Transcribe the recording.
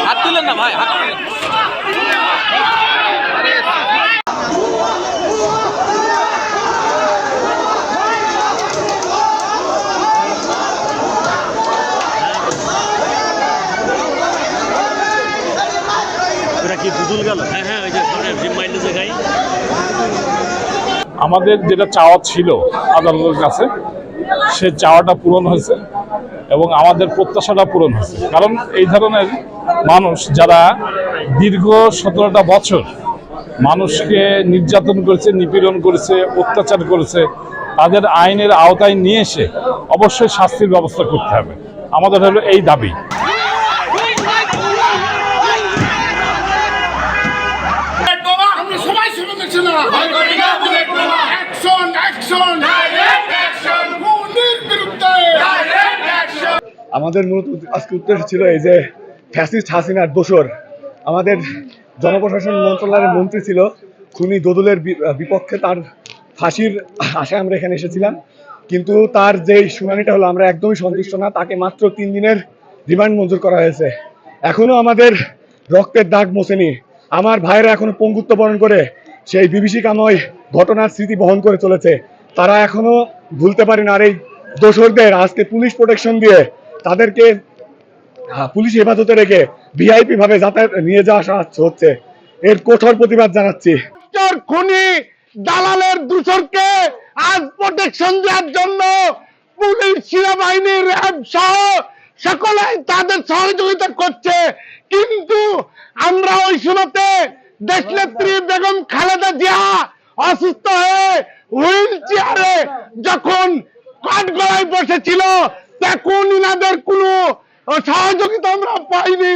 হাত তুলেন না ভাই, হাত তুলেন। আমাদের যেটা চাওয়া ছিল আদালতের কাছে, সে চাওয়াটা পূরণ হয়েছে এবং আমাদের প্রত্যাশাটা পূরণ হয়েছে। কারণ এই ধরনের মানুষ যারা দীর্ঘ 17টা বছর মানুষকে নির্যাতন করেছে, নিপীড়ন করেছে, অত্যাচার করেছে, তাদের আইনের আওতায় নিয়ে এসে অবশ্যই শাস্তির ব্যবস্থা করতে হবে। আমাদের হলো এই দাবি। আমাদের মূলত আজকে উদ্দেশ্য ছিল এই যে ফ্যাসিস্ট হাসিনার দোসর আমাদের জনপ্রশাসন মন্ত্রণালয়ের মন্ত্রী ছিল খুনি দোদুলের বিপক্ষে তার ফাঁসির আশায় আমরা এখানে এসেছিলাম, কিন্তু তার যেই শুনানিটা হলো আমরা একদমই সন্তুষ্ট না। তাকে মাত্র 3 দিনের রিমান্ড মঞ্জুর করা হয়েছে। এখনো আমাদের রক্তের দাগ মোছেনি। আমার ভাইয়েরা এখনো পঙ্গুত্ব বরণ করে সেই বিভীষিকাময় ঘটনার স্মৃতি বহন করে চলেছে। তারা এখনো ভুলতে পারে না। আর এই দোসরদের আজকে পুলিশ প্রোটেকশন দিয়ে তাদেরকে পুলিশ হেফাজতে রেখে ভিআইপি ভাবে যাতায়াত নিয়ে যাওয়া হচ্ছে। এর কঠোর প্রতিবাদ জানাচ্ছি। খুনি দালালের দূষরকে আজ প্রোটেকশন দেওয়ার জন্য পুলিশ, সেনাবাহিনী, র্যাব সহ সকলেই তাদের সহযোগিতা করছে। কিন্তু আমরা ওই সময়তে দেশনেত্রী বেগম খালেদা জিয়া অসুস্থ হয়ে হুইল চেয়ারে যখন কাঠগড়ায় বসেছিল, তখন ইনাদের কোনো সহযোগিতা আমরা পাইনি।